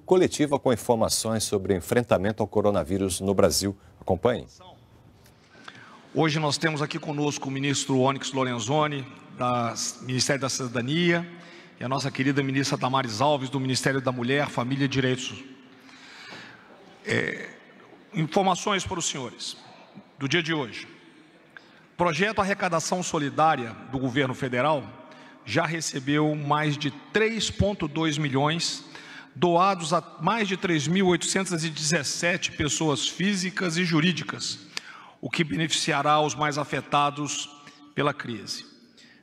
Coletiva com informações sobre o enfrentamento ao coronavírus no Brasil. Acompanhe. Hoje nós temos aqui conosco o ministro Onyx Lorenzoni, do Ministério da Cidadania, e a nossa querida ministra Damares Alves, do Ministério da Mulher, Família e Direitos. Informações para os senhores do dia de hoje. Projeto Arrecadação Solidária do Governo Federal já recebeu mais de 3,2 milhões doados a mais de 3.817 pessoas físicas e jurídicas, o que beneficiará os mais afetados pela crise.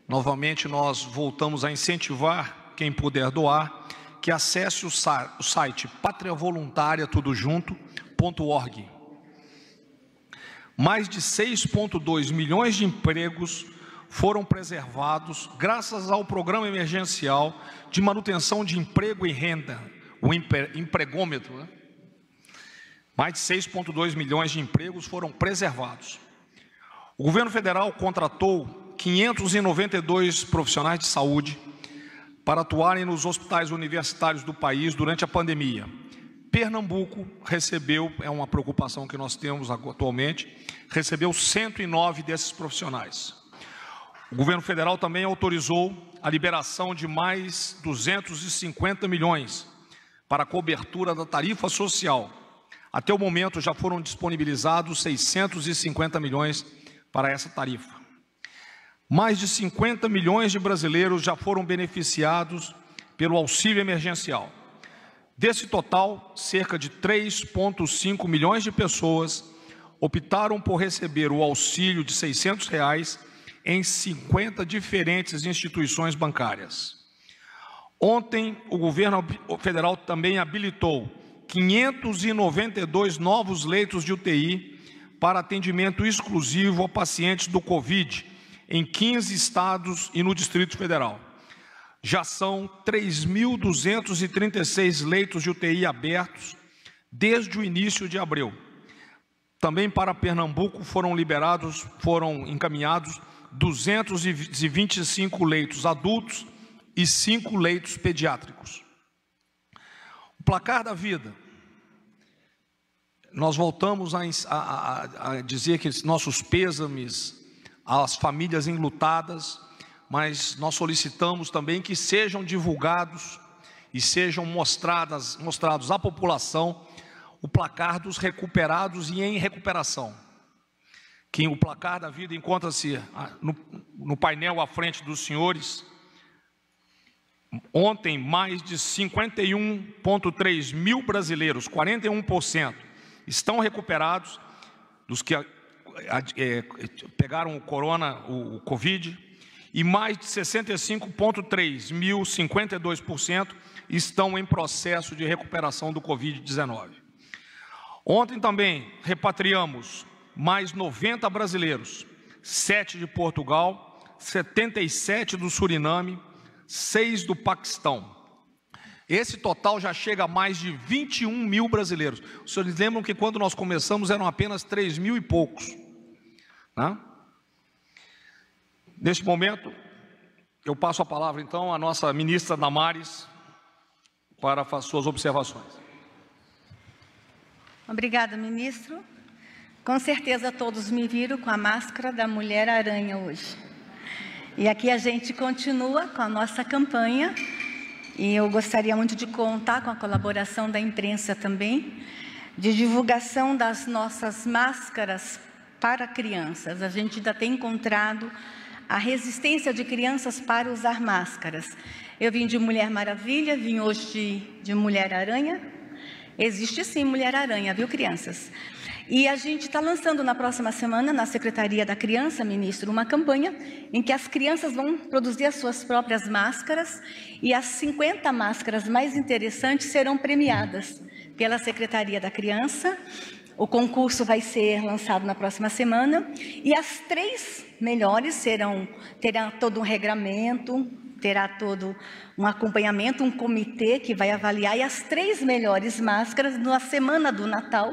Novamente, nós voltamos a incentivar quem puder doar, que acesse o site patriavoluntaria.org. Mais de 6,2 milhões de empregos foram preservados graças ao Programa Emergencial de Manutenção de Emprego e Renda, o empregômetro, né? Mais de 6,2 milhões de empregos foram preservados. O governo federal contratou 592 profissionais de saúde para atuarem nos hospitais universitários do país durante a pandemia. Pernambuco recebeu, é uma preocupação que nós temos atualmente, recebeu 109 desses profissionais. O governo federal também autorizou a liberação de mais 250 milhões para a cobertura da tarifa social. Até o momento já foram disponibilizados 650 milhões para essa tarifa. Mais de 50 milhões de brasileiros já foram beneficiados pelo auxílio emergencial. Desse total, cerca de 3,5 milhões de pessoas optaram por receber o auxílio de R$ 600 em 50 diferentes instituições bancárias. Ontem, o governo federal também habilitou 592 novos leitos de UTI para atendimento exclusivo a pacientes do Covid em 15 estados e no Distrito Federal. Já são 3.236 leitos de UTI abertos desde o início de abril. Também para Pernambuco foram encaminhados 225 leitos adultos e 5 leitos pediátricos. O placar da vida. Nós voltamos a dizer que nossos pêsames às famílias enlutadas, mas nós solicitamos também que sejam divulgados e sejam mostrados à população o placar dos recuperados e em recuperação. Que o placar da vida encontra-se no painel à frente dos senhores. Ontem, mais de 51,3 mil brasileiros, 41%, estão recuperados dos que pegaram o Covid, e mais de 65,3 mil, 52%, estão em processo de recuperação do Covid-19. Ontem também repatriamos mais 90 brasileiros, 7 de Portugal, 77 do Suriname, 6 do Paquistão. Esse total já chega a mais de 21 mil brasileiros. Os senhores lembram que quando nós começamos eram apenas 3 mil e poucos, né? Neste momento, eu passo a palavra então à nossa ministra Damares para as suas observações. Obrigada, ministro. Com certeza todos me viram com a máscara da Mulher-Aranha hoje. E aqui a gente continua com a nossa campanha, e eu gostaria muito de contar com a colaboração da imprensa também, de divulgação das nossas máscaras para crianças. A gente ainda tem encontrado a resistência de crianças para usar máscaras. Eu vim de Mulher Maravilha, vim hoje de Mulher-Aranha. Existe sim Mulher-Aranha, viu, crianças? E a gente está lançando na próxima semana, na Secretaria da Criança, ministro, uma campanha em que as crianças vão produzir as suas próprias máscaras, e as 50 máscaras mais interessantes serão premiadas pela Secretaria da Criança. O concurso vai ser lançado na próxima semana, e as 3 melhores terão todo um regramento, terá todo um acompanhamento, um comitê que vai avaliar, e as 3 melhores máscaras, na semana do Natal,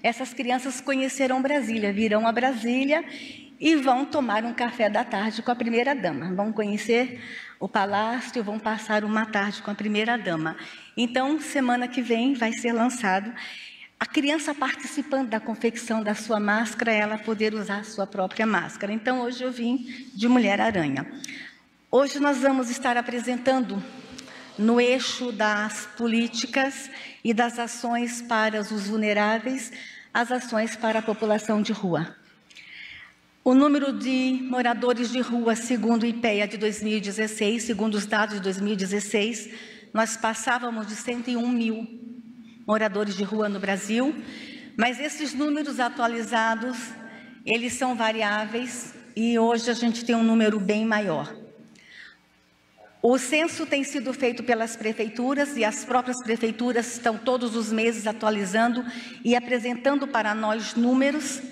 essas crianças conhecerão Brasília, virão a Brasília e vão tomar um café da tarde com a primeira-dama. Vão conhecer o palácio, vão passar uma tarde com a primeira-dama. Então, semana que vem vai ser lançado a criança participando da confecção da sua máscara, ela poder usar a sua própria máscara. Então, hoje eu vim de Mulher-Aranha. Hoje nós vamos estar apresentando, no eixo das políticas e das ações para os vulneráveis, as ações para a população de rua. O número de moradores de rua, segundo o IPEA de 2016, segundo os dados de 2016, nós passávamos de 101 mil moradores de rua no Brasil, mas esses números atualizados, eles são variáveis e hoje a gente tem um número bem maior. O censo tem sido feito pelas prefeituras e as próprias prefeituras estão todos os meses atualizando e apresentando para nós números,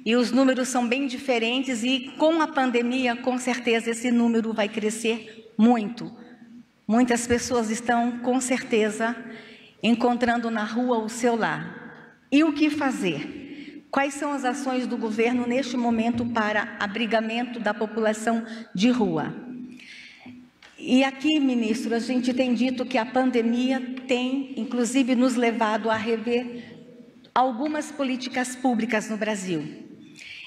e os números são bem diferentes e com a pandemia, com certeza, esse número vai crescer muito. Muitas pessoas estão, com certeza, encontrando na rua o seu lar. E o que fazer? Quais são as ações do governo neste momento para abrigamento da população de rua? E aqui, ministro, a gente tem dito que a pandemia tem, inclusive, nos levado a rever algumas políticas públicas no Brasil.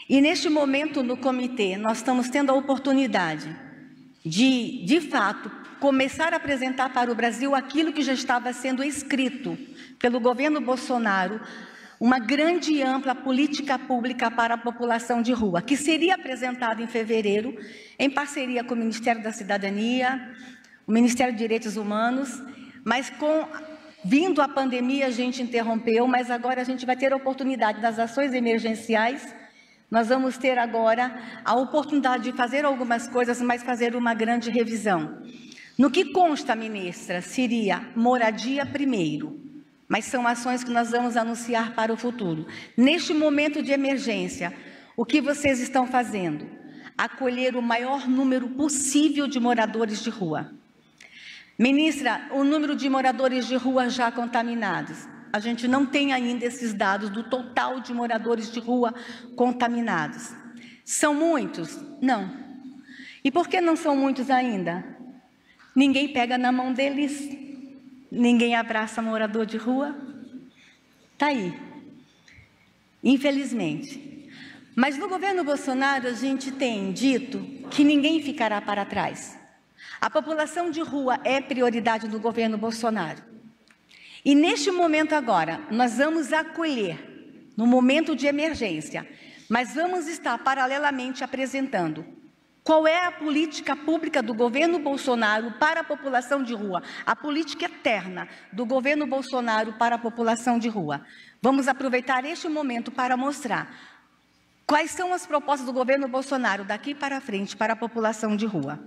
E neste momento, no comitê, nós estamos tendo a oportunidade de fato, começar a apresentar para o Brasil aquilo que já estava sendo escrito pelo governo Bolsonaro, uma grande e ampla política pública para a população de rua, que seria apresentada em fevereiro, em parceria com o Ministério da Cidadania, o Ministério dos Direitos Humanos, mas vindo a pandemia a gente interrompeu, mas agora a gente vai ter a oportunidade das ações emergenciais. Nós vamos ter agora a oportunidade de fazer algumas coisas, mas fazer uma grande revisão. No que consta, ministra, seria moradia primeiro, mas são ações que nós vamos anunciar para o futuro. Neste momento de emergência, o que vocês estão fazendo? Acolher o maior número possível de moradores de rua. Ministra, o número de moradores de rua já contaminados. A gente não tem ainda esses dados do total de moradores de rua contaminados. São muitos? Não. E por que não são muitos ainda? Ninguém pega na mão deles, ninguém abraça morador de rua. Está aí. Infelizmente. Mas no governo Bolsonaro a gente tem dito que ninguém ficará para trás. A população de rua é prioridade do governo Bolsonaro. E neste momento agora, nós vamos acolher, no momento de emergência, mas vamos estar paralelamente apresentando qual é a política pública do governo Bolsonaro para a população de rua, a política eterna do governo Bolsonaro para a população de rua. Vamos aproveitar este momento para mostrar quais são as propostas do governo Bolsonaro daqui para frente para a população de rua.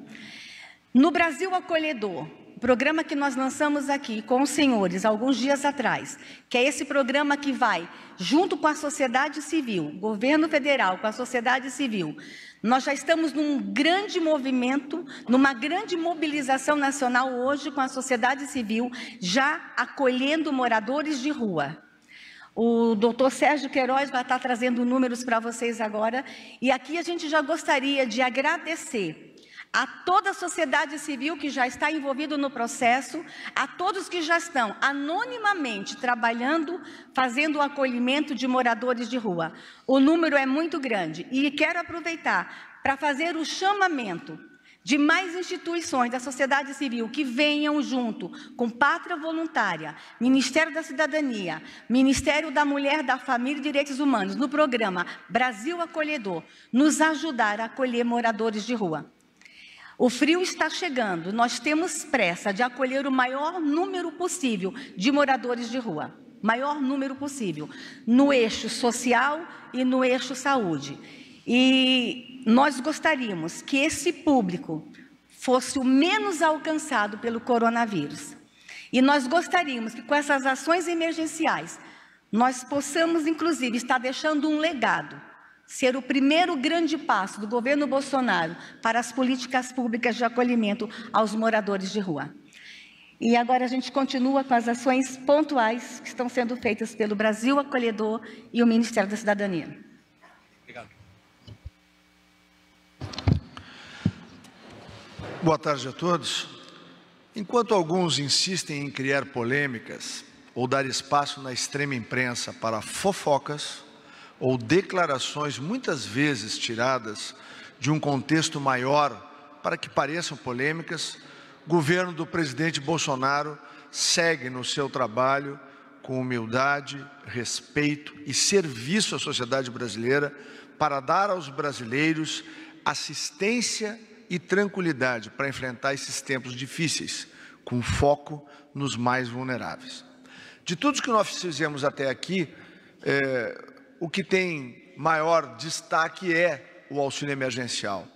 No Brasil Acolhedor, o programa que nós lançamos aqui com os senhores alguns dias atrás, que é esse programa que vai junto com a sociedade civil, governo federal com a sociedade civil, nós já estamos num grande movimento, numa grande mobilização nacional hoje com a sociedade civil, já acolhendo moradores de rua. O doutor Sérgio Queiroz vai estar trazendo números para vocês agora, e aqui a gente já gostaria de agradecer a toda a sociedade civil que já está envolvida no processo, a todos que já estão anonimamente trabalhando, fazendo o acolhimento de moradores de rua. O número é muito grande e quero aproveitar para fazer o chamamento de mais instituições da sociedade civil que venham junto com Pátria Voluntária, Ministério da Cidadania, Ministério da Mulher, da Família e Direitos Humanos, no programa Brasil Acolhedor, nos ajudar a acolher moradores de rua. O frio está chegando, nós temos pressa de acolher o maior número possível de moradores de rua, maior número possível, no eixo social e no eixo saúde. E nós gostaríamos que esse público fosse o menos alcançado pelo coronavírus. E nós gostaríamos que com essas ações emergenciais, nós possamos, inclusive, estar deixando um legado, ser o primeiro grande passo do governo Bolsonaro para as políticas públicas de acolhimento aos moradores de rua. E agora a gente continua com as ações pontuais que estão sendo feitas pelo Brasil Acolhedor e o Ministério da Cidadania. Obrigado. Boa tarde a todos. Enquanto alguns insistem em criar polêmicas ou dar espaço na extrema imprensa para fofocas ou declarações muitas vezes tiradas de um contexto maior para que pareçam polêmicas, o governo do presidente Bolsonaro segue no seu trabalho com humildade, respeito e serviço à sociedade brasileira para dar aos brasileiros assistência e tranquilidade para enfrentar esses tempos difíceis, com foco nos mais vulneráveis. De tudo que nós fizemos até aqui, o que tem maior destaque é o auxílio emergencial.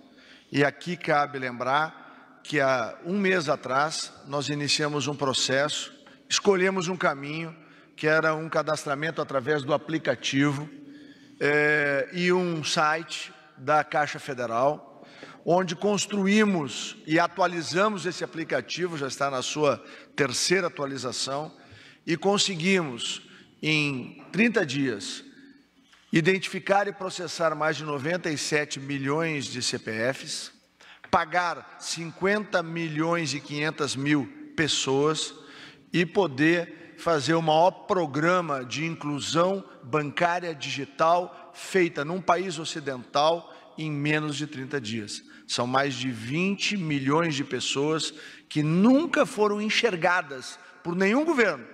E aqui cabe lembrar que há um mês atrás nós iniciamos um processo, escolhemos um caminho que era um cadastramento através do aplicativo e um site da Caixa Federal, onde construímos e atualizamos esse aplicativo, já está na sua terceira atualização, e conseguimos, em 30 dias, identificar e processar mais de 97 milhões de CPFs, pagar 50 milhões e 500 mil pessoas e poder fazer o maior programa de inclusão bancária digital feita num país ocidental em menos de 30 dias. São mais de 20 milhões de pessoas que nunca foram enxergadas por nenhum governo,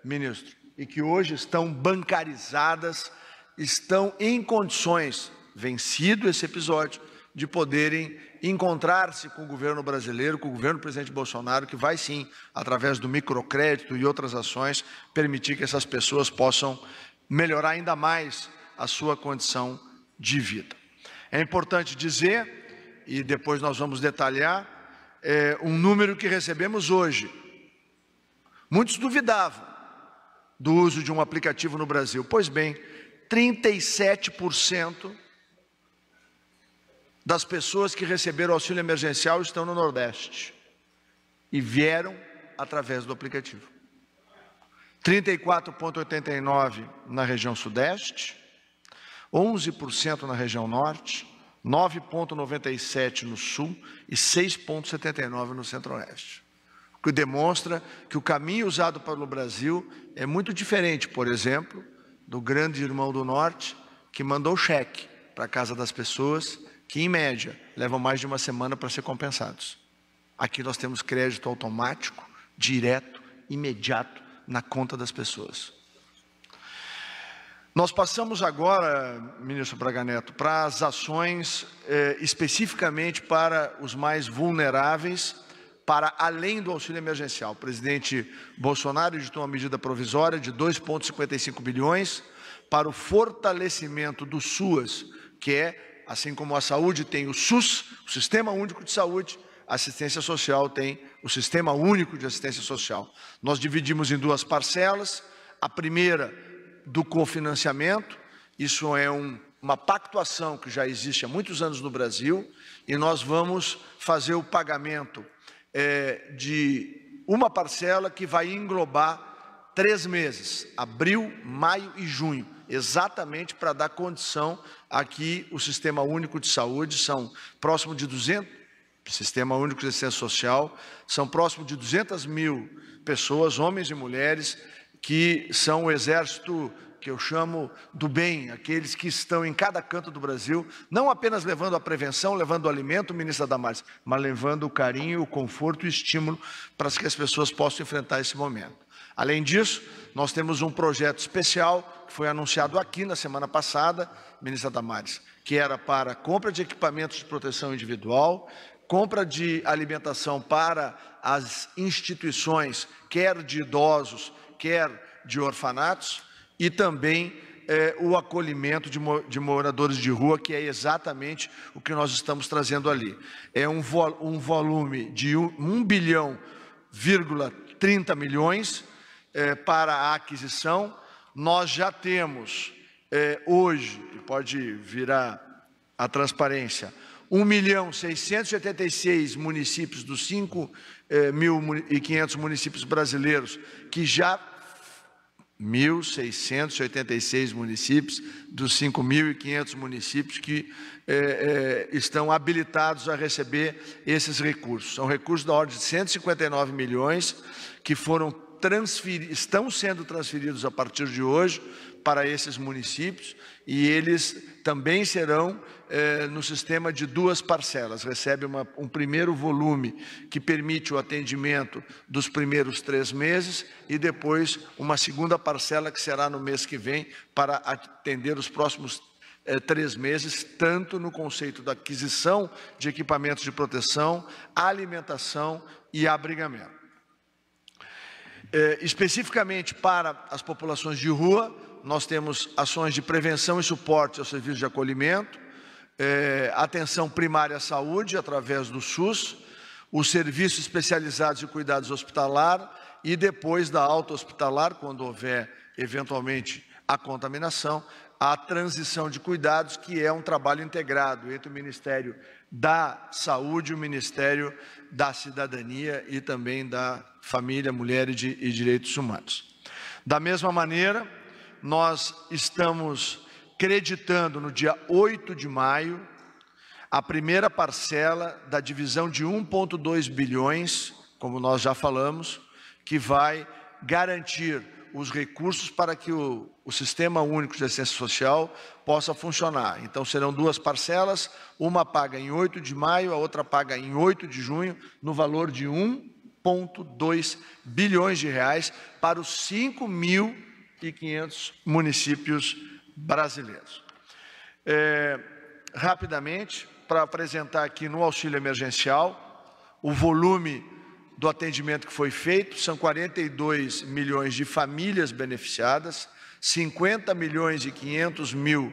ministro, e que hoje estão bancarizadas, estão em condições, vencido esse episódio, de poderem encontrar-se com o governo brasileiro, com o governo do presidente Bolsonaro, que vai sim, através do microcrédito e outras ações, permitir que essas pessoas possam melhorar ainda mais a sua condição de vida. É importante dizer, e depois nós vamos detalhar, um número que recebemos hoje. Muitos duvidavam do uso de um aplicativo no Brasil. Pois bem, 37% das pessoas que receberam auxílio emergencial estão no Nordeste e vieram através do aplicativo. 34,89% na região Sudeste, 11% na região Norte, 9,97% no Sul e 6,79% no Centro-Oeste. O que demonstra que o caminho usado pelo Brasil é muito diferente, por exemplo, do grande irmão do Norte, que mandou cheque para a casa das pessoas, que em média levam mais de uma semana para ser compensados. Aqui nós temos crédito automático, direto, imediato, na conta das pessoas. Nós passamos agora, ministro Braga Neto, para as ações especificamente para os mais vulneráveis, para além do auxílio emergencial. O presidente Bolsonaro editou uma medida provisória de 2,55 bilhões para o fortalecimento do SUAS, que é, assim como a saúde tem o SUS, o Sistema Único de Saúde, a assistência social tem o Sistema Único de Assistência Social. Nós dividimos em duas parcelas, a primeira do cofinanciamento, isso é uma pactuação que já existe há muitos anos no Brasil, e nós vamos fazer o pagamento de uma parcela que vai englobar 3 meses, abril, maio e junho, exatamente para dar condição a que o Sistema Único de Saúde, são próximo de 200, Sistema Único de Assistência Social, são próximo de 200 mil pessoas, homens e mulheres, que são o exército que eu chamo do bem, aqueles que estão em cada canto do Brasil, não apenas levando a prevenção, levando o alimento, ministra Damares, mas levando o carinho, o conforto e o estímulo para que as pessoas possam enfrentar esse momento. Além disso, nós temos um projeto especial, que foi anunciado aqui na semana passada, ministra Damares, que era para compra de equipamentos de proteção individual, compra de alimentação para as instituições, quer de idosos, quer de orfanatos, e também o acolhimento de moradores de rua, que é exatamente o que nós estamos trazendo ali. É um volume de 1,30 bilhões para a aquisição. Nós já temos hoje, e pode virar a transparência, 1.686 municípios dos 5.500 municípios brasileiros que já 1.686 municípios, dos 5.500 municípios que estão habilitados a receber esses recursos. São recursos da ordem de 159 milhões que estão sendo transferidos a partir de hoje para esses municípios, e eles também serão no sistema de duas parcelas. Recebe um primeiro volume que permite o atendimento dos primeiros 3 meses e depois uma segunda parcela que será no mês que vem para atender os próximos 3 meses, tanto no conceito da aquisição de equipamentos de proteção, alimentação e abrigamento. Especificamente para as populações de rua, nós temos ações de prevenção e suporte aos serviços de acolhimento, atenção primária à saúde através do SUS, os serviços especializados de cuidados hospitalar e depois da alta hospitalar, quando houver eventualmente a contaminação, a transição de cuidados, que é um trabalho integrado entre o Ministério da Saúde, o Ministério da Cidadania e também da Família, Mulher e Direitos Humanos. Da mesma maneira, nós estamos creditando no dia 8 de maio a primeira parcela da divisão de 1,2 bilhões, como nós já falamos, que vai garantir os recursos para que o Sistema Único de Assistência Social possa funcionar. Então, serão 2 parcelas, uma paga em 8 de maio, a outra paga em 8 de junho, no valor de 1,2 bilhões de reais para os 5.500 municípios brasileiros. Rapidamente, para apresentar aqui no auxílio emergencial, o volume do atendimento que foi feito, são 42 milhões de famílias beneficiadas, 50 milhões e 500 mil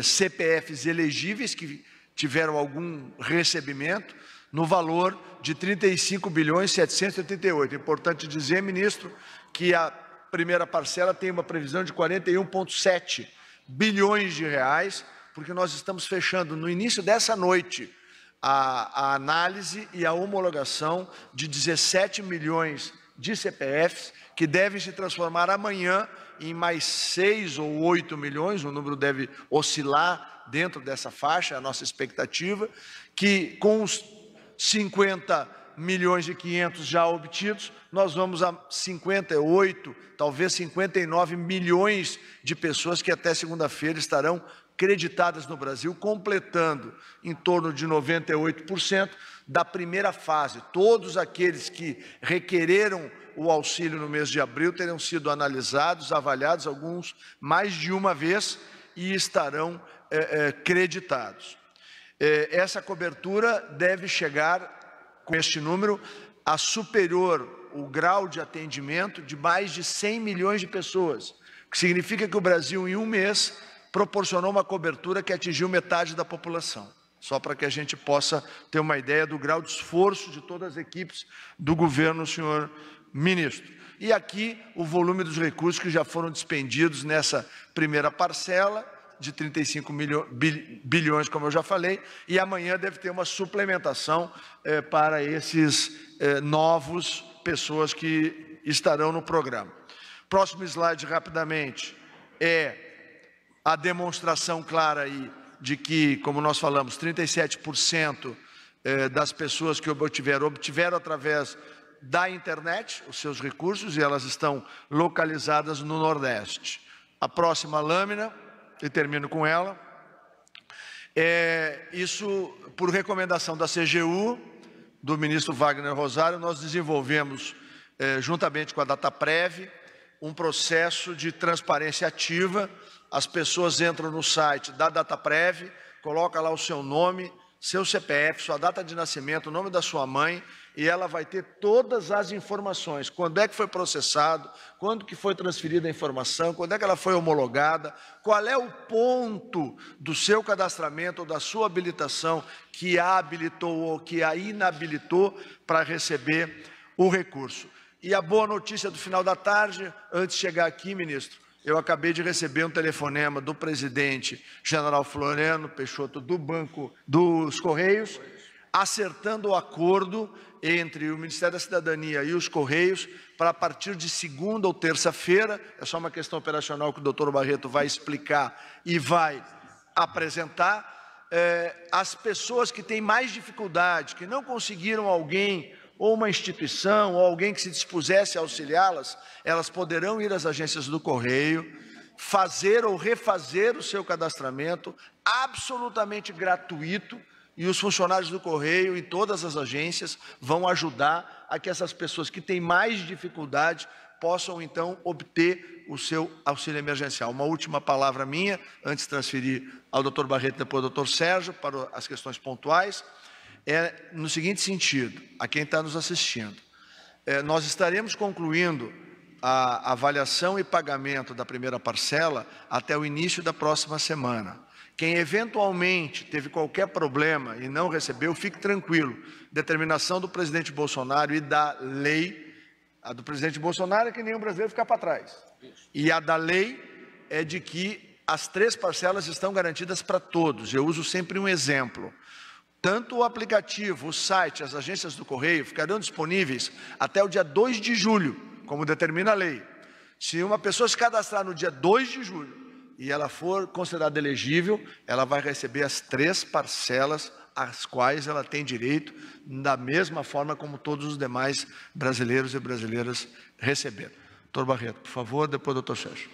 CPFs elegíveis que tiveram algum recebimento, no valor de 35 bilhões e 788. É importante dizer, ministro, que a primeira parcela tem uma previsão de 41,7 bilhões de reais, porque nós estamos fechando no início dessa noite a análise e a homologação de 17 milhões de CPFs, que devem se transformar amanhã em mais 6 ou 8 milhões, o número deve oscilar dentro dessa faixa, a nossa expectativa, que com os 50 milhões e 500 já obtidos, nós vamos a 58, talvez 59 milhões de pessoas que até segunda-feira estarão creditadas no Brasil, completando em torno de 98% da primeira fase. Todos aqueles que requereram o auxílio no mês de abril terão sido analisados, avaliados, alguns mais de uma vez, e estarão creditados. Essa cobertura deve chegar, com este número, a superior o grau de atendimento de mais de 100 milhões de pessoas, o que significa que o Brasil, em um mês, proporcionou uma cobertura que atingiu metade da população. Só para que a gente possa ter uma ideia do grau de esforço de todas as equipes do governo, senhor ministro. E aqui o volume dos recursos que já foram despendidos nessa primeira parcela, de 35 bilhões, como eu já falei, e amanhã deve ter uma suplementação para esses novos pessoas que estarão no programa. Próximo slide, rapidamente, é a demonstração clara aí de que, como nós falamos, 37% das pessoas que obtiveram através da internet os seus recursos, e elas estão localizadas no Nordeste. A próxima lâmina, e termino com ela, isso por recomendação da CGU, do ministro Wagner Rosário, nós desenvolvemos, juntamente com a Dataprev, um processo de transparência ativa. As pessoas entram no site da Dataprev, coloca lá o seu nome, seu CPF, sua data de nascimento, o nome da sua mãe, e ela vai ter todas as informações, quando é que foi processado, quando que foi transferida a informação, quando é que ela foi homologada, qual é o ponto do seu cadastramento ou da sua habilitação que a habilitou ou que a inabilitou para receber o recurso. E a boa notícia do final da tarde, antes de chegar aqui, ministro, eu acabei de receber um telefonema do presidente general Floriano Peixoto do Banco dos Correios, acertando o acordo entre o Ministério da Cidadania e os Correios para, a partir de segunda ou terça-feira, é só uma questão operacional que o doutor Barreto vai explicar e vai apresentar, as pessoas que têm mais dificuldade, que não conseguiram alguém, ou uma instituição, ou alguém que se dispusesse a auxiliá-las, elas poderão ir às agências do Correio, fazer ou refazer o seu cadastramento, absolutamente gratuito, e os funcionários do Correio e todas as agências vão ajudar a que essas pessoas que têm mais dificuldade possam, então, obter o seu auxílio emergencial. Uma última palavra minha, antes de transferir ao doutor Barreto e depois ao doutor Sérgio, para as questões pontuais, é no seguinte sentido, a quem está nos assistindo. Nós estaremos concluindo a avaliação e pagamento da primeira parcela até o início da próxima semana. Quem eventualmente teve qualquer problema e não recebeu, fique tranquilo. Determinação do presidente Bolsonaro e da lei. A do presidente Bolsonaro é que nenhum brasileiro ficar para trás. E a da lei é de que as 3 parcelas estão garantidas para todos. Eu uso sempre um exemplo. Tanto o aplicativo, o site, as agências do Correio ficarão disponíveis até o dia 2 de julho, como determina a lei. Se uma pessoa se cadastrar no dia 2 de julho e ela for considerada elegível, ela vai receber as 3 parcelas às quais ela tem direito, da mesma forma como todos os demais brasileiros e brasileiras receberam. Doutor Barreto, por favor, depois doutor Sérgio.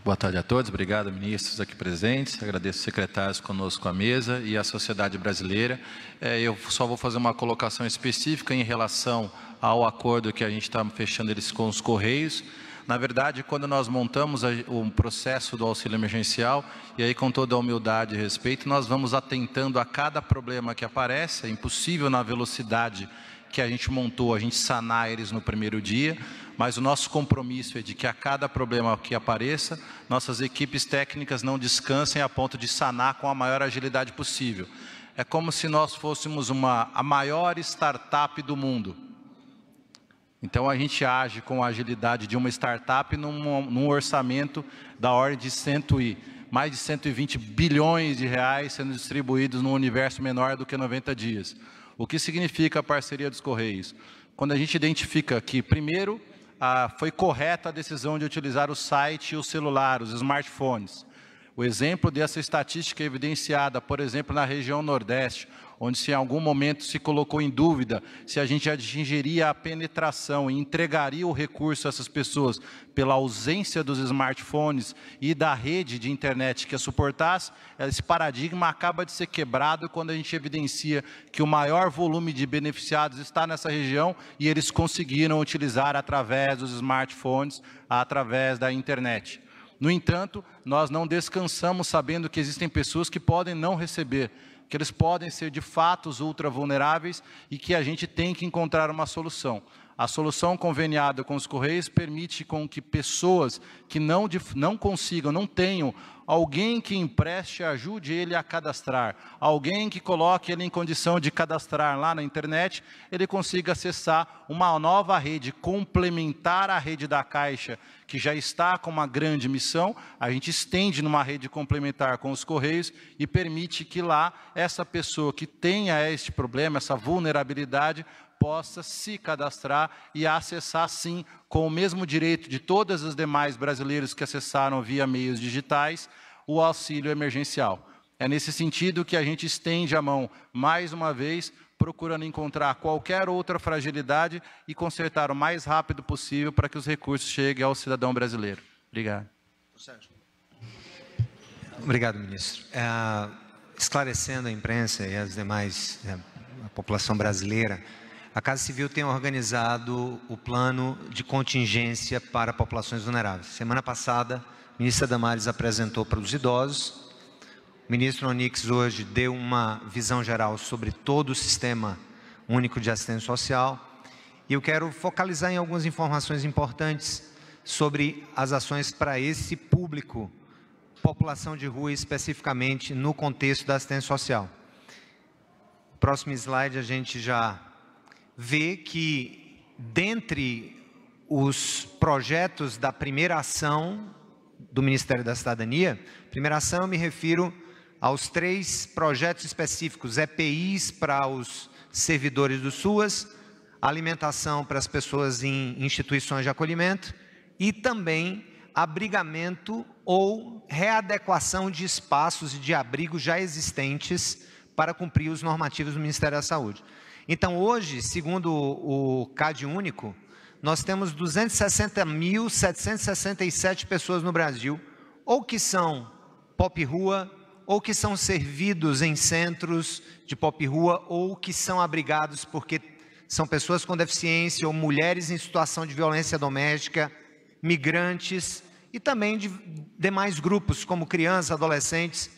Boa tarde a todos, obrigado ministros aqui presentes, agradeço os secretários conosco à mesa e a sociedade brasileira. Eu só vou fazer uma colocação específica em relação ao acordo que a gente está fechando eles com os Correios. Na verdade, quando nós montamos o processo do auxílio emergencial, e aí com toda a humildade e respeito, nós vamos atentando a cada problema que aparece. É impossível na velocidade que a gente montou, a gente sanar eles no primeiro dia, mas o nosso compromisso é de que a cada problema que apareça, nossas equipes técnicas não descansem a ponto de sanar com a maior agilidade possível. É como se nós fôssemos a maior startup do mundo. Então, a gente age com a agilidade de uma startup num orçamento da ordem de mais de 120 bilhões de reais sendo distribuídos num universo menor do que 90 dias. O que significa a parceria dos Correios? Quando a gente identifica que, primeiro, foi correta a decisão de utilizar o site e o celular, os smartphones. O exemplo dessa estatística é evidenciada, por exemplo, na região Nordeste, onde se em algum momento se colocou em dúvida se a gente atingiria a penetração e entregaria o recurso a essas pessoas pela ausência dos smartphones e da rede de internet que a suportasse, esse paradigma acaba de ser quebrado quando a gente evidencia que o maior volume de beneficiados está nessa região e eles conseguiram utilizar através dos smartphones, através da internet. No entanto, nós não descansamos sabendo que existem pessoas que podem não receber, que eles podem ser de fato ultra vulneráveis e que a gente tem que encontrar uma solução. A solução conveniada com os Correios permite com que pessoas que não consigam, não tenham alguém que empreste, ajude ele a cadastrar, alguém que coloque ele em condição de cadastrar lá na internet, ele consiga acessar uma nova rede complementar à rede da Caixa, que já está com uma grande missão, a gente estende numa rede complementar com os Correios e permite que lá essa pessoa que tenha este problema, essa vulnerabilidade, possa se cadastrar e acessar, sim, com o mesmo direito de todos os demais brasileiros que acessaram via meios digitais, o auxílio emergencial. É nesse sentido que a gente estende a mão, mais uma vez, procurando encontrar qualquer outra fragilidade e consertar o mais rápido possível para que os recursos cheguem ao cidadão brasileiro. Obrigado. Obrigado, ministro. Esclarecendo a imprensa e as demais, a população brasileira, a Casa Civil tem organizado o plano de contingência para populações vulneráveis. Semana passada, a ministra Damares apresentou para os idosos. O ministro Onyx hoje deu uma visão geral sobre todo o Sistema Único de Assistência Social. E eu quero focalizar em algumas informações importantes sobre as ações para esse público, população de rua, especificamente no contexto da assistência social. Próximo slide, a gente já vê que, dentre os projetos da primeira ação do Ministério da Cidadania, primeira ação eu me refiro aos 3 projetos específicos, EPIs para os servidores do SUAS, alimentação para as pessoas em instituições de acolhimento e também abrigamento ou readequação de espaços de abrigo já existentes para cumprir os normativos do Ministério da Saúde. Então, hoje, segundo o CAD único, nós temos 260.767 pessoas no Brasil, ou que são pop-rua, ou que são servidos em centros de pop-rua, ou que são abrigados porque são pessoas com deficiência, ou mulheres em situação de violência doméstica, migrantes e também de demais grupos, como crianças, adolescentes.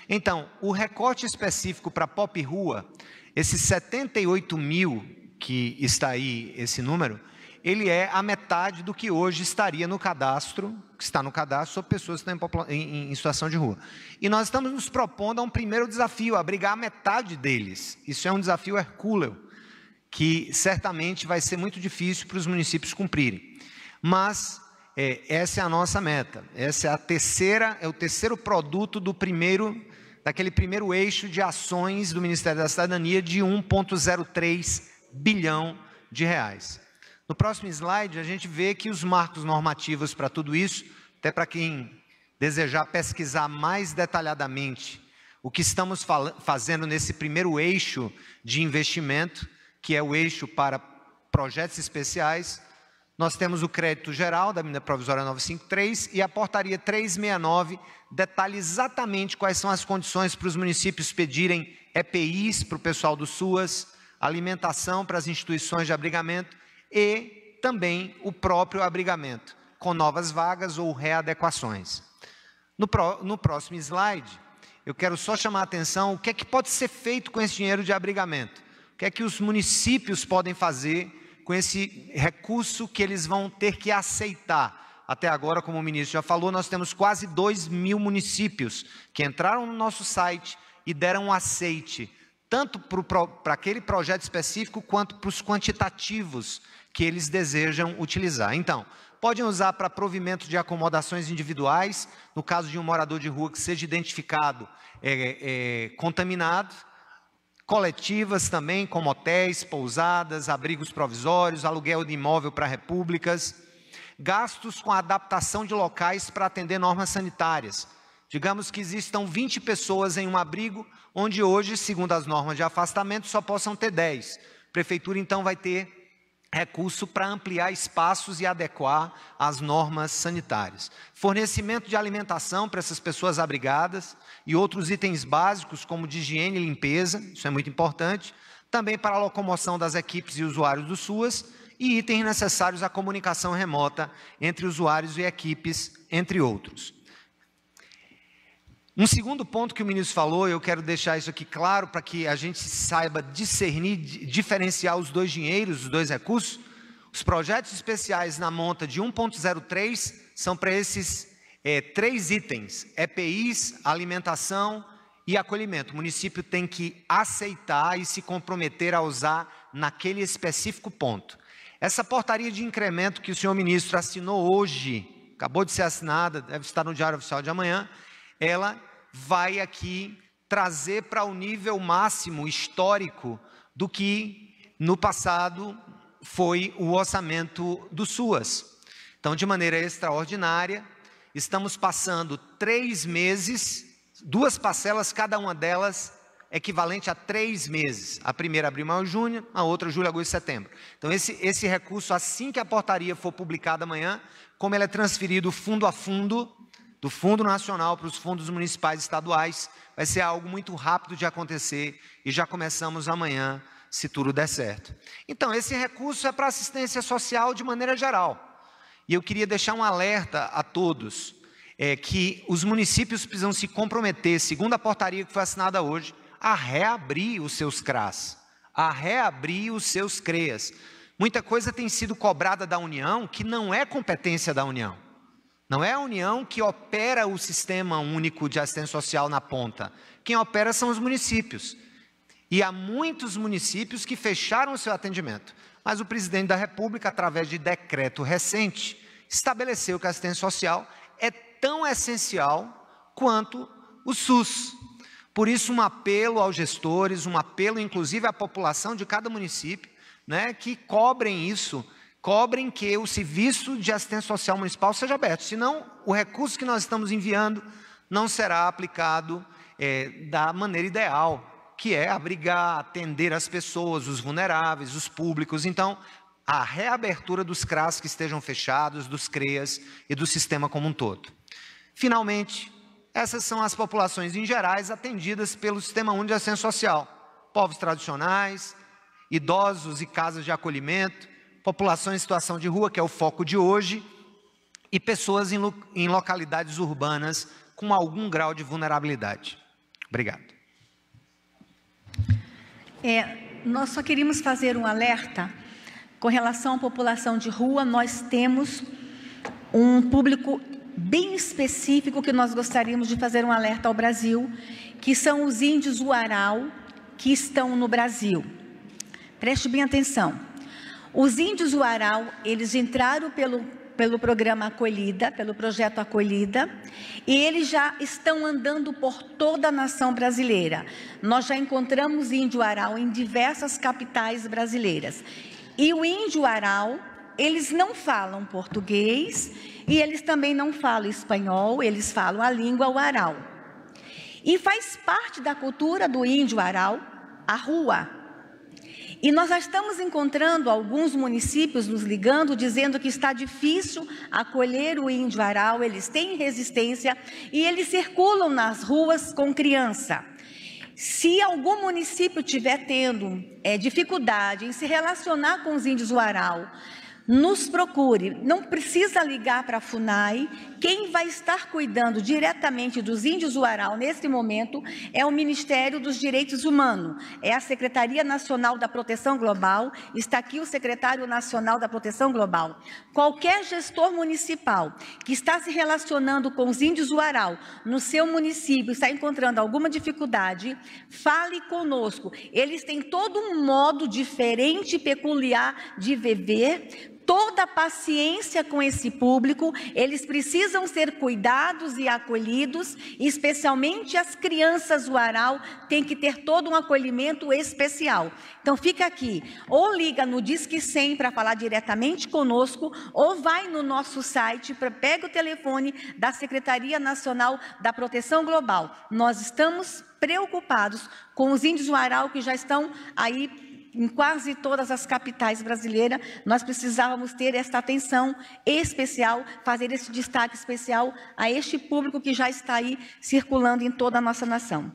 Então, o recorte específico para pop-rua, esses 78 mil que está aí, esse número, ele é a metade do que hoje estaria no cadastro, que está no cadastro sobre pessoas que estão em situação de rua. E nós estamos nos propondo a um primeiro desafio, abrigar a metade deles. Isso é um desafio hercúleo, que certamente vai ser muito difícil para os municípios cumprirem. Mas essa é a nossa meta. Essa é o terceiro produto daquele primeiro eixo de ações do Ministério da Cidadania de 1,03 bilhão de reais. No próximo slide, a gente vê que os marcos normativos para tudo isso, até para quem desejar pesquisar mais detalhadamente o que estamos fazendo nesse primeiro eixo de investimento, que é o eixo para projetos especiais, nós temos o crédito geral da medida provisória 953 e a portaria 369 detalha exatamente quais são as condições para os municípios pedirem EPIs para o pessoal do SUAS, alimentação para as instituições de abrigamento e também o próprio abrigamento, com novas vagas ou readequações. No próximo slide, eu quero só chamar a atenção o que é que pode ser feito com esse dinheiro de abrigamento, o que é que os municípios podem fazer com esse recurso que eles vão ter que aceitar. Até agora, como o ministro já falou, nós temos quase 2.000 municípios que entraram no nosso site e deram um aceite, tanto para aquele projeto específico, quanto para os quantitativos que eles desejam utilizar. Então, podem usar para provimento de acomodações individuais, no caso de um morador de rua que seja identificado contaminado, coletivas também, como hotéis, pousadas, abrigos provisórios, aluguel de imóvel para repúblicas, gastos com adaptação de locais para atender normas sanitárias. Digamos que existam 20 pessoas em um abrigo, onde hoje, segundo as normas de afastamento, só possam ter 10. A prefeitura, então, vai ter recurso para ampliar espaços e adequar as normas sanitárias. Fornecimento de alimentação para essas pessoas abrigadas e outros itens básicos, como de higiene e limpeza, isso é muito importante, também para a locomoção das equipes e usuários do SUAS e itens necessários à comunicação remota entre usuários e equipes, entre outros. Um segundo ponto que o ministro falou, eu quero deixar isso aqui claro para que a gente saiba discernir, diferenciar os dois dinheiros, os dois recursos. Os projetos especiais na monta de 1,03 são para esses 3 itens, EPIs, alimentação e acolhimento. O município tem que aceitar e se comprometer a usar naquele específico ponto. Essa portaria de incremento que o senhor ministro assinou hoje, acabou de ser assinada, deve estar no Diário Oficial de amanhã, ela vai aqui trazer para o nível máximo histórico do que no passado foi o orçamento do SUAS. Então, de maneira extraordinária, estamos passando 3 meses, 2 parcelas, cada uma delas equivalente a 3 meses. A primeira abril, maio, junho, a outra julho, agosto e setembro. Então, esse recurso, assim que a portaria for publicada amanhã, como ele é transferido fundo a fundo, do Fundo Nacional para os fundos municipais e estaduais, vai ser algo muito rápido de acontecer e já começamos amanhã, se tudo der certo. Então, esse recurso é para assistência social de maneira geral. E eu queria deixar um alerta a todos, que os municípios precisam se comprometer, segundo a portaria que foi assinada hoje, a reabrir os seus CRAS, a reabrir os seus CREAS. Muita coisa tem sido cobrada da União que não é competência da União. Não é a União que opera o Sistema Único de Assistência Social na ponta. Quem opera são os municípios. E há muitos municípios que fecharam o seu atendimento. Mas o presidente da República, através de decreto recente, estabeleceu que a assistência social é tão essencial quanto o SUS. Por isso, um apelo aos gestores, um apelo inclusive à população de cada município, né, que cobrem isso, cobrem que o serviço de assistência social municipal seja aberto, senão o recurso que nós estamos enviando não será aplicado da maneira ideal, que é abrigar, atender as pessoas, os vulneráveis, os públicos. Então, a reabertura dos CRAS que estejam fechados, dos CREAS e do sistema como um todo. Finalmente, essas são as populações em gerais atendidas pelo Sistema Único de Assistência Social: povos tradicionais, idosos e casas de acolhimento, população em situação de rua, que é o foco de hoje, e pessoas em localidades urbanas com algum grau de vulnerabilidade. Obrigado. Nós só queríamos fazer um alerta com relação à população de rua. Nós temos um público bem específico que nós gostaríamos de fazer um alerta ao Brasil, que são os índios Uarau que estão no Brasil. Preste bem atenção. Os índios Uarau, eles entraram pelo programa Acolhida, pelo projeto Acolhida, e eles já estão andando por toda a nação brasileira. Nós já encontramos índio Uarau em diversas capitais brasileiras. E o índio Uarau, eles não falam português e eles também não falam espanhol, eles falam a língua Uarau. E faz parte da cultura do índio Uarau a rua. E nós já estamos encontrando alguns municípios nos ligando, dizendo que está difícil acolher o índio Uarau, eles têm resistência e eles circulam nas ruas com criança. Se algum município estiver tendo dificuldade em se relacionar com os índios Uarau, nos procure, não precisa ligar para a FUNAI. Quem vai estar cuidando diretamente dos índios Uarau nesse momento é o Ministério dos Direitos Humanos, é a Secretaria Nacional da Proteção Global, está aqui o Secretário Nacional da Proteção Global. Qualquer gestor municipal que está se relacionando com os índios Uarau no seu município, está encontrando alguma dificuldade, fale conosco. Eles têm todo um modo diferente e peculiar de viver, toda a paciência com esse público, eles precisam ser cuidados e acolhidos, especialmente as crianças Uarau têm que ter todo um acolhimento especial. Então fica aqui, ou liga no Disque 100 para falar diretamente conosco, ou vai no nosso site, pega o telefone da Secretaria Nacional da Proteção Global. Nós estamos preocupados com os índios Uarau que já estão aí em quase todas as capitais brasileiras. Nós precisávamos ter esta atenção especial, fazer esse destaque especial a este público que já está aí circulando em toda a nossa nação.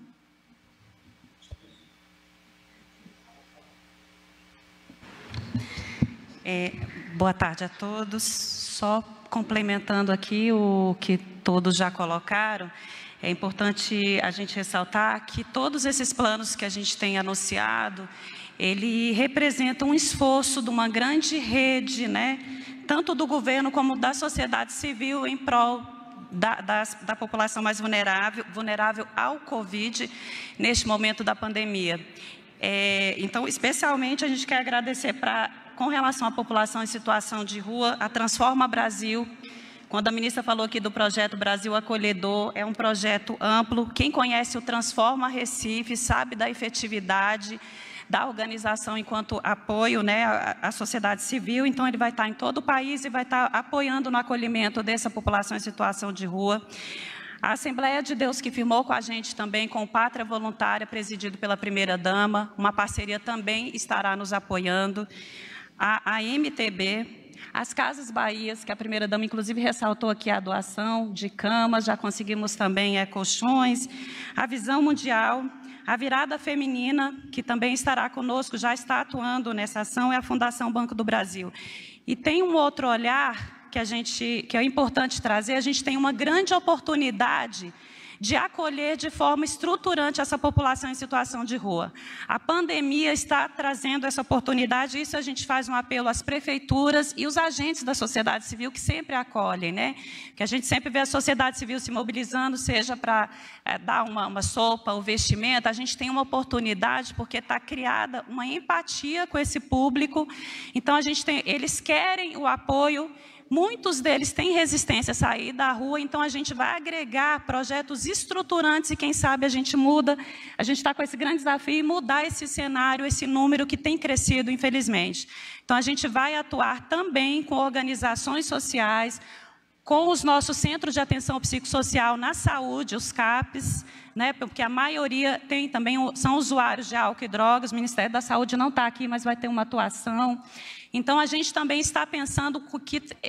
Boa tarde a todos. Só complementando aqui o que todos já colocaram, é importante a gente ressaltar que todos esses planos que a gente tem anunciado, ele representa um esforço de uma grande rede, né, tanto do governo como da sociedade civil em prol da população mais vulnerável ao Covid neste momento da pandemia. Então, especialmente, a gente quer agradecer com relação à população em situação de rua, a Transforma Brasil. Quando a ministra falou aqui do projeto Brasil Acolhedor, é um projeto amplo. Quem conhece o Transforma Recife sabe da efetividade da organização enquanto apoio, né, à sociedade civil. Então, ele vai estar em todo o país e vai estar apoiando no acolhimento dessa população em situação de rua. A Assembleia de Deus, que firmou com a gente também, com o Pátria Voluntária, presidido pela primeira-dama, uma parceria também estará nos apoiando. A MTB, as Casas Bahias, que a primeira-dama, inclusive, ressaltou aqui a doação de camas, já conseguimos também colchões. A Visão Mundial, a Virada Feminina, que também estará conosco, já está atuando nessa ação, é a Fundação Banco do Brasil. E tem um outro olhar que é importante trazer. A gente tem uma grande oportunidade de acolher de forma estruturante essa população em situação de rua. A pandemia está trazendo essa oportunidade, isso a gente faz um apelo às prefeituras e os agentes da sociedade civil que sempre acolhem, né? Que a gente sempre vê a sociedade civil se mobilizando, seja para dar uma sopa, o vestimento. A gente tem uma oportunidade porque está criada uma empatia com esse público. Então, eles querem o apoio, muitos deles têm resistência a sair da rua, então a gente vai agregar projetos estruturantes e quem sabe a gente muda, a gente está com esse grande desafio e mudar esse cenário, esse número que tem crescido, infelizmente. Então a gente vai atuar também com organizações sociais, com os nossos centros de atenção psicossocial na saúde, os CAPs, né, porque a maioria são usuários de álcool e drogas, o Ministério da Saúde não está aqui, mas vai ter uma atuação. Então, a gente também está pensando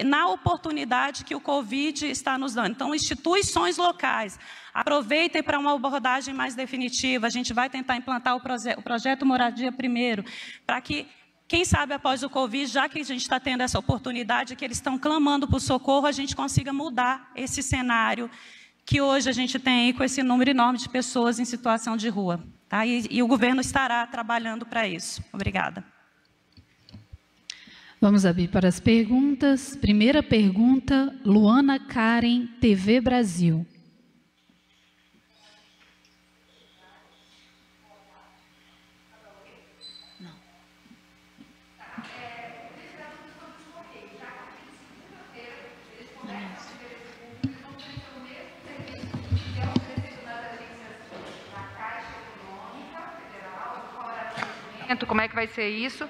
na oportunidade que o Covid está nos dando. Então, instituições locais, aproveitem para uma abordagem mais definitiva. A gente vai tentar implantar o projeto Moradia Primeiro, para que, quem sabe, após o Covid, já que a gente está tendo essa oportunidade, que eles estão clamando por socorro, a gente consiga mudar esse cenário que hoje a gente tem aí com esse número enorme de pessoas em situação de rua. Tá? E o governo estará trabalhando para isso. Obrigada. Vamos abrir para as perguntas. Primeira pergunta, Luana Karen, TV Brasil. Como é que vai ser isso?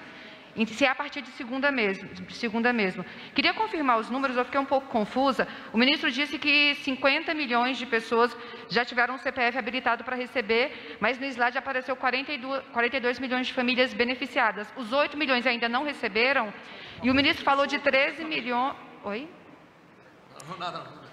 Se é a partir de segunda mesmo. Queria confirmar os números, eu fiquei um pouco confusa. O ministro disse que 50 milhões de pessoas já tiveram um CPF habilitado para receber, mas no slide apareceu 42 milhões de famílias beneficiadas. Os 8 milhões ainda não receberam, e o ministro falou de 13 milhões... Oi?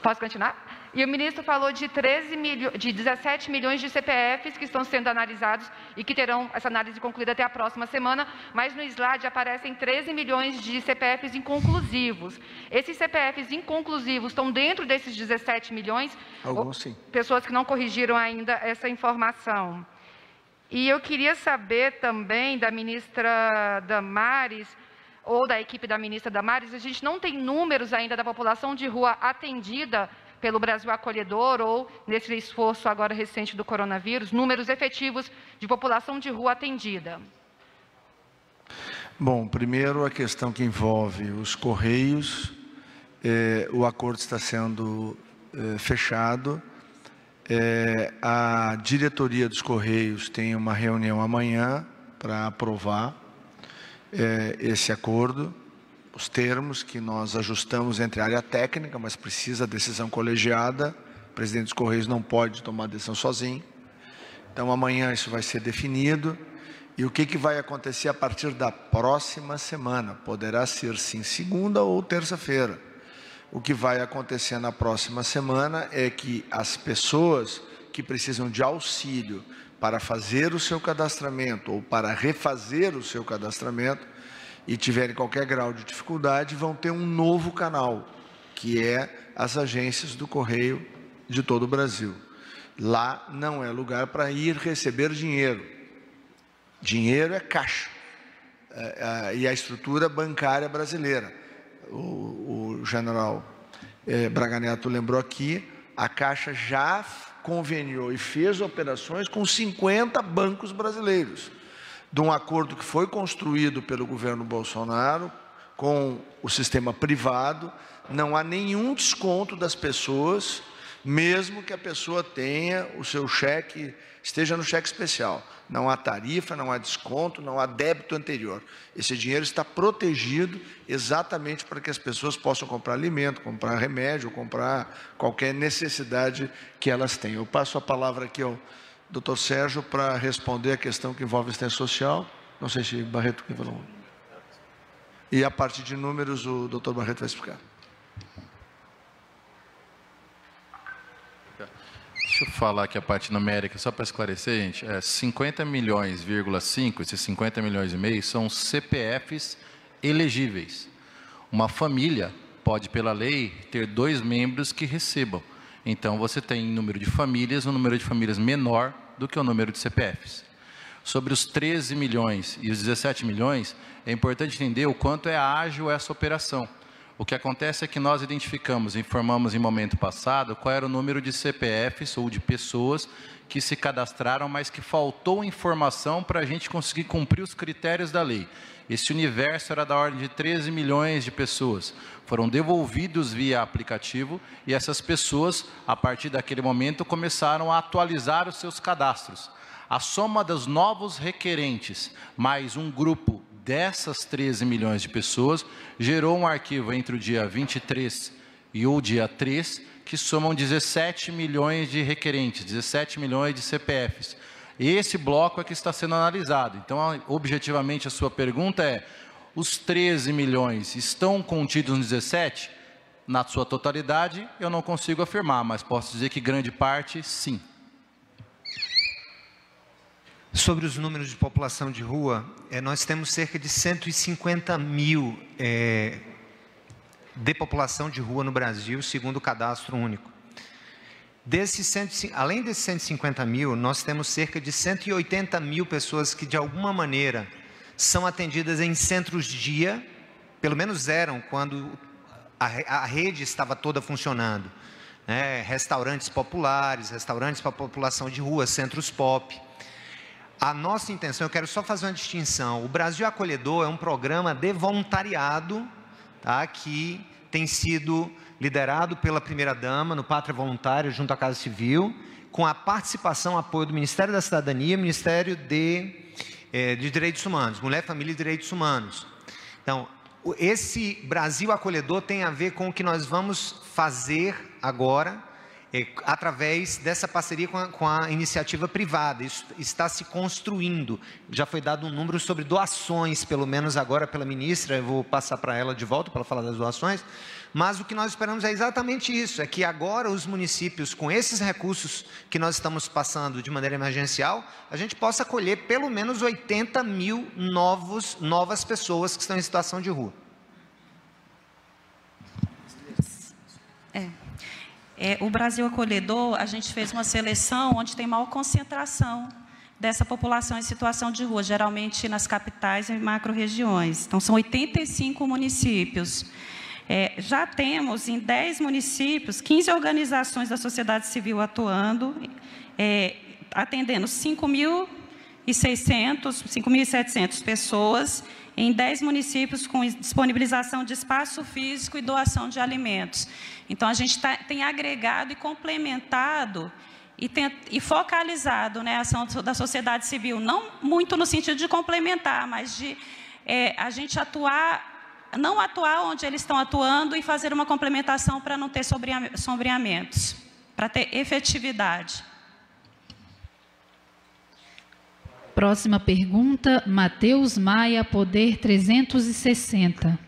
Posso continuar? E o ministro falou de 17 milhões de CPFs que estão sendo analisados e que terão essa análise concluída até a próxima semana, mas no slide aparecem 13 milhões de CPFs inconclusivos. Esses CPFs inconclusivos estão dentro desses 17 milhões? Alguns sim. Pessoas que não corrigiram ainda essa informação. E eu queria saber também da ministra Damares, ou da equipe da ministra Damares, a gente não tem números ainda da população de rua atendida pelo Brasil Acolhedor ou nesse esforço agora recente do coronavírus, números efetivos de população de rua atendida. Bom, primeiro a questão que envolve os Correios, o acordo está sendo fechado, a diretoria dos Correios tem uma reunião amanhã para aprovar esse acordo, os termos que nós ajustamos entre a área técnica, mas precisa decisão colegiada, o presidente dos Correios não pode tomar decisão sozinho. Então amanhã isso vai ser definido, e o que vai acontecer a partir da próxima semana? Poderá ser sim segunda ou terça-feira. O que vai acontecer na próxima semana é que as pessoas que precisam de auxílio para fazer o seu cadastramento ou para refazer o seu cadastramento e tiverem qualquer grau de dificuldade, vão ter um novo canal, que é as agências do Correio de todo o Brasil. Lá não é lugar para ir receber dinheiro. Dinheiro é caixa. E a estrutura bancária brasileira. O general Braga Neto lembrou aqui, a Caixa já conveniou e fez operações com 50 bancos brasileiros, de um acordo que foi construído pelo governo Bolsonaro com o sistema privado. Não há nenhum desconto das pessoas, mesmo que a pessoa tenha o seu cheque, esteja no cheque especial. Não há tarifa, não há desconto, não há débito anterior. Esse dinheiro está protegido exatamente para que as pessoas possam comprar alimento, comprar remédio, comprar qualquer necessidade que elas tenham. Eu passo a palavra aqui ao Dr. Sérgio para responder a questão que envolve assistência social. Não sei se Barreto que falou. E a parte de números o Dr. Barreto vai explicar. Deixa eu falar aqui a parte numérica, só para esclarecer, gente. 50 milhões,5, esses 50 milhões e meio são CPFs elegíveis. Uma família pode, pela lei, ter 2 membros que recebam. Então, você tem número de famílias, um número de famílias menor do que o número de CPFs. Sobre os 13 milhões e os 17 milhões, é importante entender o quanto é ágil essa operação. O que acontece é que nós informamos em momento passado qual era o número de CPFs ou de pessoas que se cadastraram, mas que faltou informação para a gente conseguir cumprir os critérios da lei. Esse universo era da ordem de 13 milhões de pessoas. Foram devolvidos via aplicativo e essas pessoas, a partir daquele momento, começaram a atualizar os seus cadastros. A soma dos novos requerentes, mais um grupo dessas 13 milhões de pessoas, gerou um arquivo entre o dia 23 e o dia 3, que somam 17 milhões de requerentes, 17 milhões de CPFs. Esse bloco é que está sendo analisado. Então, objetivamente, a sua pergunta é, os 13 milhões estão contidos nos 17? Na sua totalidade, eu não consigo afirmar, mas posso dizer que grande parte, sim. Sobre os números de população de rua, nós temos cerca de 150 mil de população de rua no Brasil, segundo o Cadastro Único. Além desses 150 mil, nós temos cerca de 180 mil pessoas que, de alguma maneira, são atendidas em centros-dia, pelo menos eram quando a rede estava toda funcionando. Restaurantes populares, restaurantes para a população de rua, centros pop. A nossa intenção, eu quero só fazer uma distinção, o Brasil Acolhedor é um programa de voluntariado, tá, que tem sido liderado pela primeira-dama, no Pátria Voluntária, junto à Casa Civil, com a participação, apoio do Ministério da Cidadania, Ministério de Direitos Humanos, Mulher, Família e Direitos Humanos. Então, esse Brasil Acolhedor tem a ver com o que nós vamos fazer agora, através dessa parceria com a iniciativa privada. Isso está se construindo. Já foi dado um número sobre doações, pelo menos agora pela ministra, eu vou passar para ela de volta para falar das doações, mas o que nós esperamos é exatamente isso, é que agora os municípios, com esses recursos que nós estamos passando de maneira emergencial, a gente possa acolher pelo menos 80 mil novas pessoas que estão em situação de rua. O Brasil Acolhedor, a gente fez uma seleção onde tem maior concentração dessa população em situação de rua, geralmente nas capitais e macro-regiões. Então, são 85 municípios. Já temos em 10 municípios, 15 organizações da sociedade civil atuando, atendendo 5.600, 5.700 pessoas, em 10 municípios com disponibilização de espaço físico e doação de alimentos. Então, a gente tem agregado e complementado e focalizado, a ação da sociedade civil, não muito no sentido de complementar, mas de a gente não atuar onde eles estão atuando e fazer uma complementação para não ter sombreamentos, para ter efetividade. Próxima pergunta, Matheus Maia, Poder 360.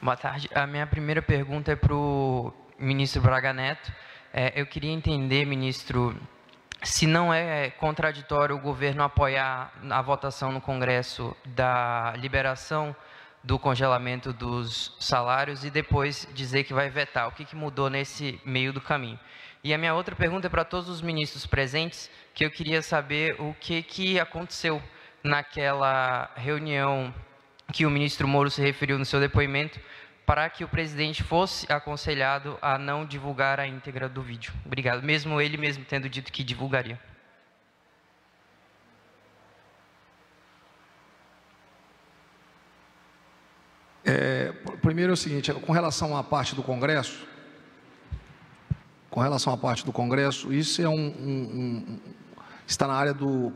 Boa tarde. A minha primeira pergunta é para o ministro Braga Neto. Eu queria entender, ministro, se não é contraditório o governo apoiar a votação no Congresso da liberação do congelamento dos salários e depois dizer que vai vetar. O que mudou nesse meio do caminho? E a minha outra pergunta é para todos os ministros presentes, que eu queria saber o que aconteceu naquela reunião que o ministro Moro se referiu no seu depoimento, para que o presidente fosse aconselhado a não divulgar a íntegra do vídeo. Obrigado. Mesmo ele mesmo tendo dito que divulgaria. Primeiro é o seguinte, com relação à parte do Congresso, isso está na área do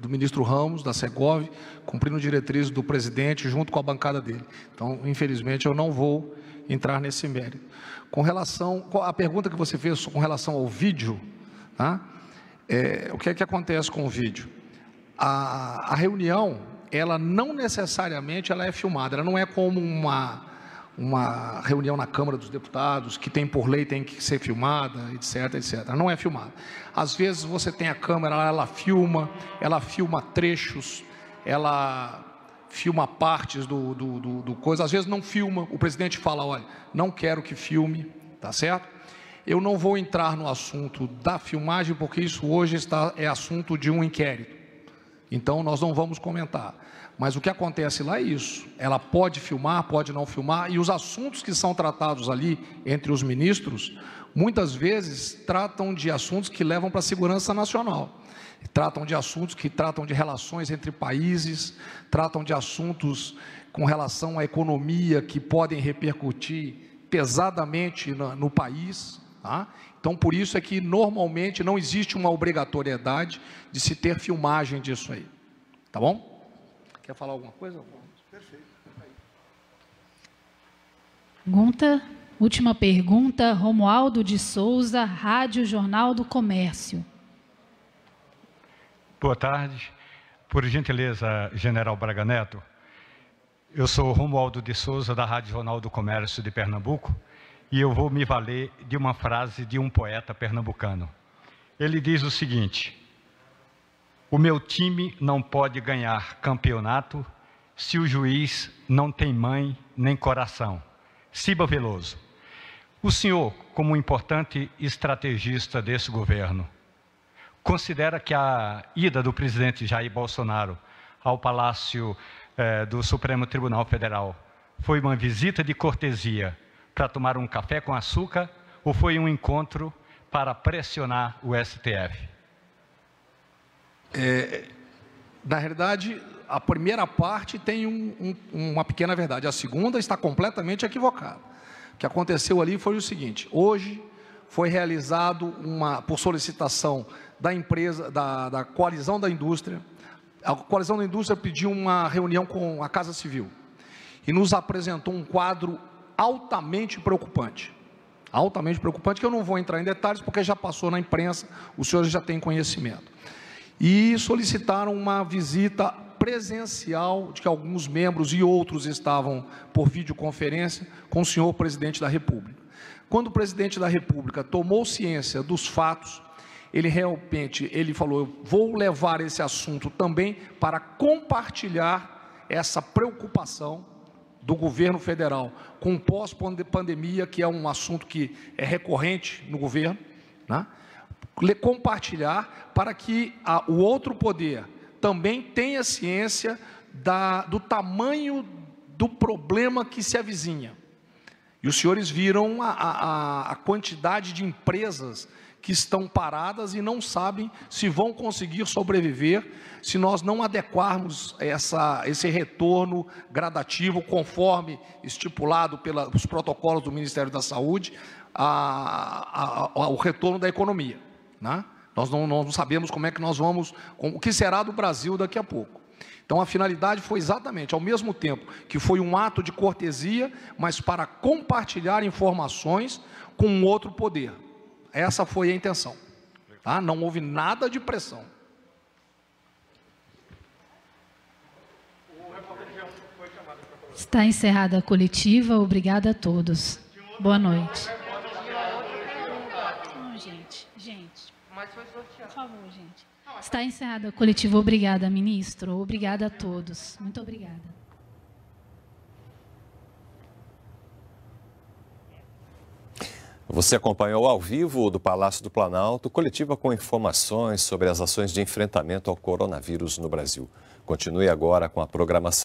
ministro Ramos, da Segov, cumprindo diretrizes do presidente junto com a bancada dele. Então, infelizmente, eu não vou entrar nesse mérito. Com relação à pergunta que você fez com relação ao vídeo, tá? O que é que acontece com o vídeo? A reunião, ela não necessariamente ela é filmada, ela não é como uma reunião na Câmara dos Deputados, que tem por lei, tem que ser filmada, etc, etc. Não é filmada. Às vezes você tem a câmera, ela filma trechos, ela filma partes do coisa, às vezes não filma, o presidente fala, olha, não quero que filme, tá certo? Eu não vou entrar no assunto da filmagem, porque isso hoje é assunto de um inquérito. Então, nós não vamos comentar. Mas o que acontece lá é isso. Ela pode filmar, pode não filmar, e os assuntos que são tratados ali entre os ministros, muitas vezes tratam de assuntos que levam para a segurança nacional. Tratam de assuntos que tratam de relações entre países, tratam de assuntos com relação à economia que podem repercutir pesadamente no país, tá? Então, por isso é que normalmente não existe uma obrigatoriedade de se ter filmagem disso aí, tá bom? Quer falar alguma coisa? Perfeito. Última pergunta, Romualdo de Souza, Rádio Jornal do Comércio. Boa tarde. Por gentileza, General Braga Neto, eu sou Romualdo de Souza, da Rádio Jornal do Comércio de Pernambuco, e eu vou me valer de uma frase de um poeta pernambucano. Ele diz o seguinte: o meu time não pode ganhar campeonato se o juiz não tem mãe nem coração. Ciba Veloso. O senhor, como um importante estrategista desse governo, considera que a ida do presidente Jair Bolsonaro ao Palácio do Supremo Tribunal Federal foi uma visita de cortesia para tomar um café com açúcar ou foi um encontro para pressionar o STF? Na realidade, a primeira parte tem uma pequena verdade, a segunda está completamente equivocada. O que aconteceu ali foi o seguinte: hoje foi realizado por solicitação da empresa, da Coalizão da Indústria. A Coalizão da Indústria pediu uma reunião com a Casa Civil e nos apresentou um quadro altamente preocupante, que eu não vou entrar em detalhes porque já passou na imprensa, os senhores já têm conhecimento. E solicitaram uma visita presencial de que alguns membros e outros estavam por videoconferência com o senhor presidente da República. Quando o presidente da República tomou ciência dos fatos, ele falou: eu vou levar esse assunto também para compartilhar essa preocupação do governo federal com pós-pandemia, que é um assunto que é recorrente no governo, né? Compartilhar para que o outro poder também tenha ciência do tamanho do problema que se avizinha. E os senhores viram a quantidade de empresas que estão paradas e não sabem se vão conseguir sobreviver se nós não adequarmos esse retorno gradativo, conforme estipulado pelos protocolos do Ministério da Saúde, ao retorno da economia, né? Nós não sabemos como é que nós vamos, o que será do Brasil daqui a pouco. Então, a finalidade foi exatamente, ao mesmo tempo que foi um ato de cortesia, mas para compartilhar informações com um outro poder. Essa foi a intenção, tá? Não houve nada de pressão. Está encerrada a coletiva. Obrigada a todos. Boa noite. Por favor, gente. Está encerrada a coletiva. Obrigada, ministro. Obrigada a todos. Muito obrigada. Você acompanhou ao vivo do Palácio do Planalto, coletiva com informações sobre as ações de enfrentamento ao coronavírus no Brasil. Continue agora com a programação.